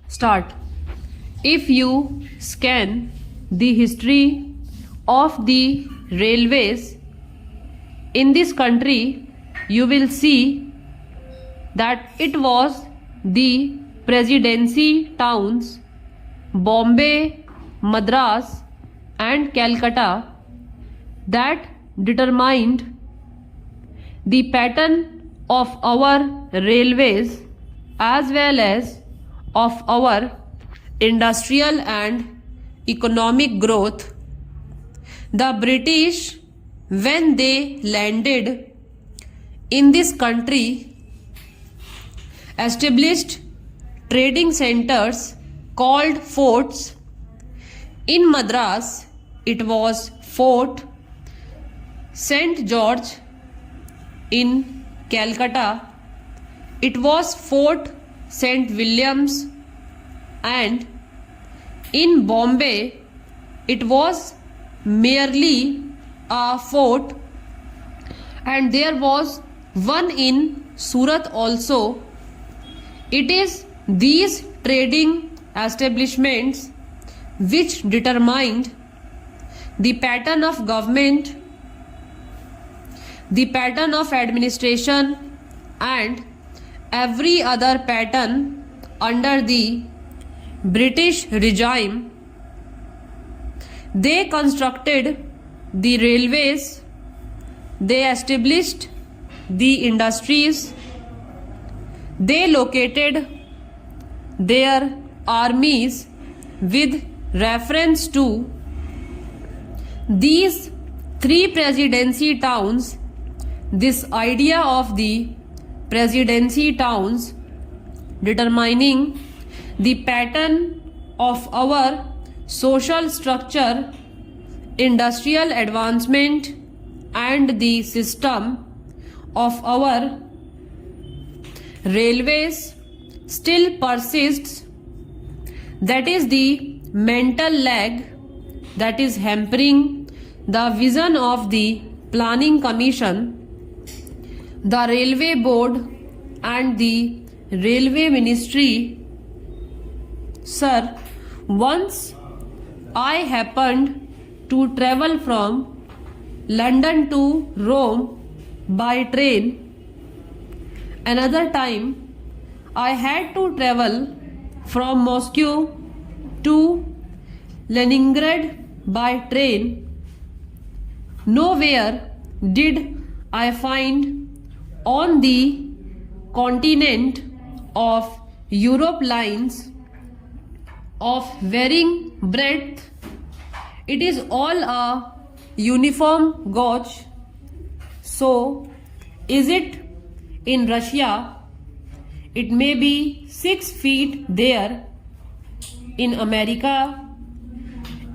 Start. If you scan the history of the railways in this country, you will see that it was the presidency towns Bombay, Madras and Calcutta that determined the pattern of our railways as well as of our industrial and economic growth. The British, when they landed in this country, established trading centers called forts. In Madras, it was Fort St. George. In Calcutta, it was Fort St. Williams, and in Bombay, it was merely a fort, and there was one in Surat also. It is these trading establishments which determined the pattern of government, the pattern of administration and every other pattern under the British regime. They constructed the railways, they established the industries, they located their armies with reference to these three presidency towns. This idea of the presidency towns determining the pattern of our social structure, industrial advancement and the system of our railways still persists. That is the mental lag that is hampering the vision of the Planning Commission, the Railway Board and the Railway Ministry. Sir, once I happened to travel from London to Rome by train. Another time I had to travel from Moscow to Leningrad by train. Nowhere did I find on the continent of Europe lines of varying breadth. It is all a uniform gauge. So, is it in Russia? It may be 6 feet there. In America,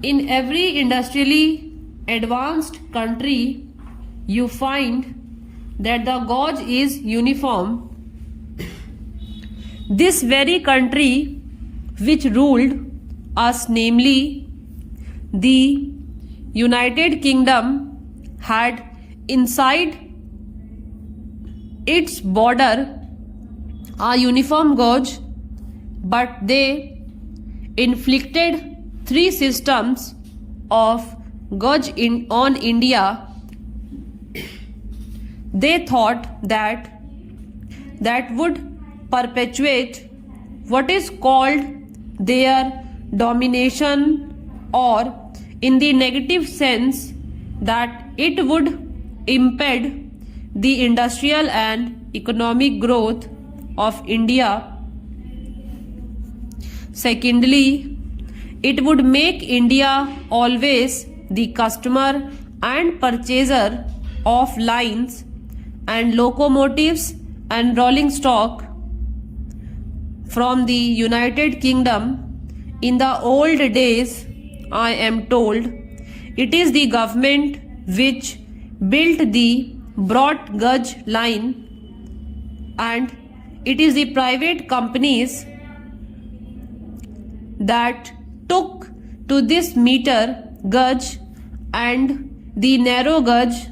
in every industrially advanced country, you find that the gauge is uniform. This very country which ruled us, namely the United Kingdom, had inside its border a uniform gauge, but they inflicted 3 systems of gauge on India. They thought that would perpetuate what is called their domination, or in the negative sense that it would impede the industrial and economic growth of India. Secondly, it would make India always the customer and purchaser of lines and locomotives and rolling stock from the United Kingdom. In the old days, I am told, it is the government which built the broad gauge line, and it is the private companies that took to this meter gauge and the narrow gauge,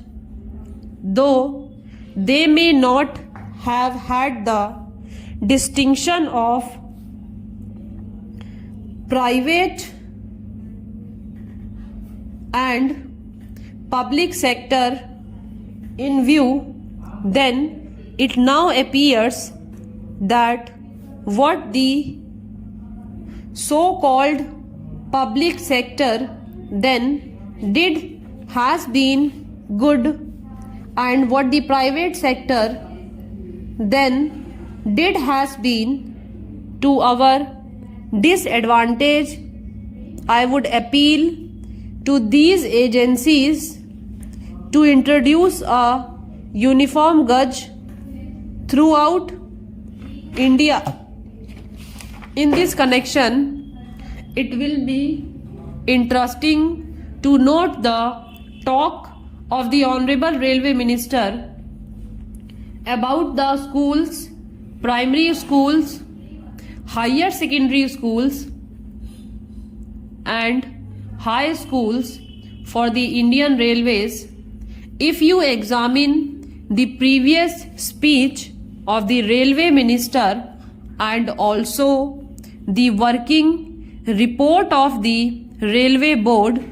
though they may not have had the distinction of private and public sector in view, then it now appears that what the so-called public sector then did has been good, and what the private sector then did has been to our disadvantage. I would appeal to these agencies to introduce a uniform gauge throughout India. In this connection, it will be interesting to note the talk of the Honorable Railway Minister about the schools, primary schools, higher secondary schools and high schools for the Indian Railways. If you examine the previous speech of the Railway Minister and also the working report of the Railway Board,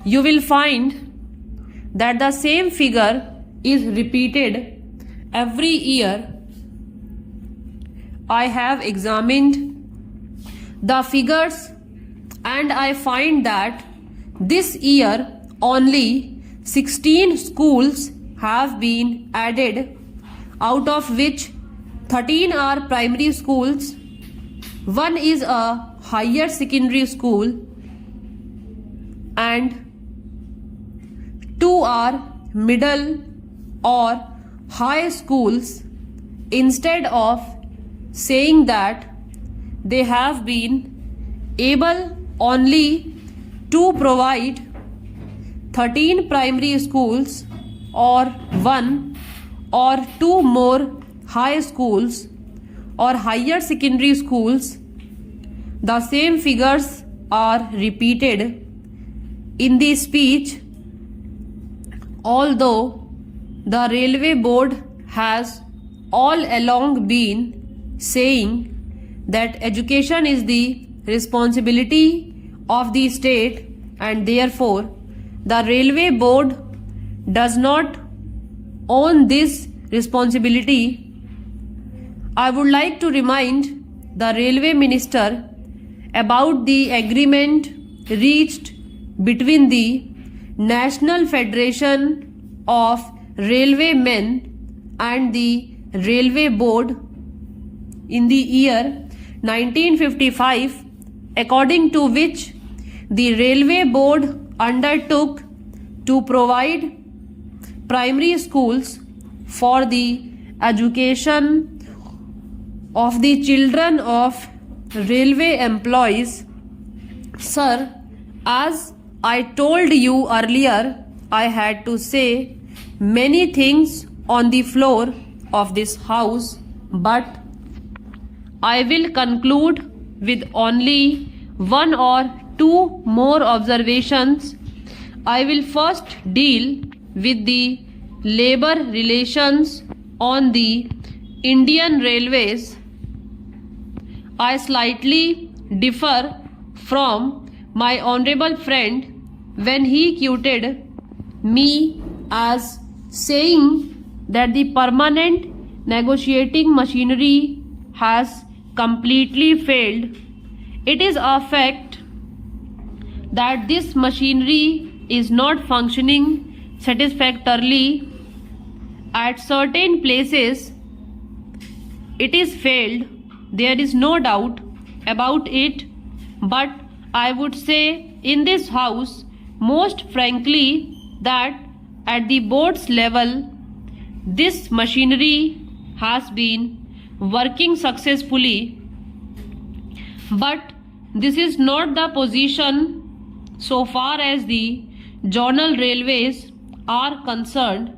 you will find that the same figure is repeated every year. I have examined the figures and I find that this year only 16 schools have been added, out of which 13 are primary schools, 1 is a higher secondary school and 2 are middle or high schools, instead of saying that they have been able only to provide 13 primary schools or 1 or 2 more high schools or higher secondary schools. The same figures are repeated in the speech, although the Railway Board has all along been saying that education is the responsibility of the state and therefore the Railway Board does not own this responsibility. I would like to remind the Railway Minister about the agreement reached between the National Federation of Railwaymen and the Railway Board in the year 1955, according to which the Railway Board undertook to provide primary schools for the education of the children of railway employees. Sir, as I told you earlier, I had to say many things on the floor of this house, but I will conclude with only 1 or 2 more observations. I will first deal with the labor relations on the Indian Railways. I slightly differ from my honorable friend when he quoted me as saying that the permanent negotiating machinery has completely failed. It is a fact that this machinery is not functioning satisfactorily. At certain places it is failed, there is no doubt about it, but I would say in this house most frankly that at the board's level this machinery has been working successfully. But this is not the position so far as the zonal railways are concerned.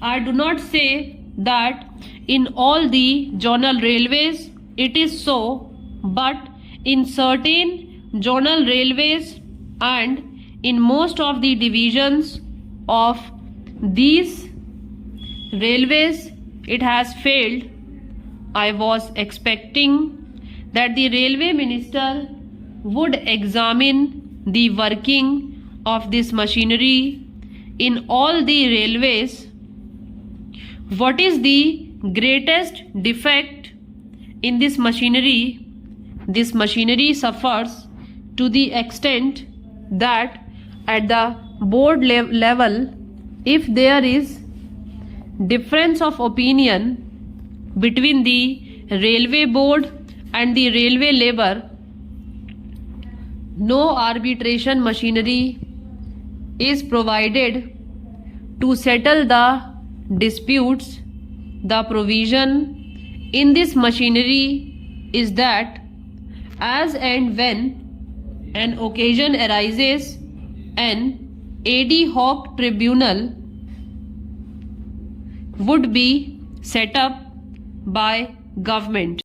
I do not say that in all the zonal railways it is so, but in certain zonal railways and in most of the divisions of these railways it has failed. I was expecting that the railway minister would examine the working of this machinery in all the railways. What is the greatest defect in this machinery? This machinery suffers to the extent that at the board level, if there is difference of opinion between the railway board and the railway labor, no arbitration machinery is provided to settle the disputes. The provision in this machinery is that as and when an occasion arises, an ad hoc tribunal would be set up by government.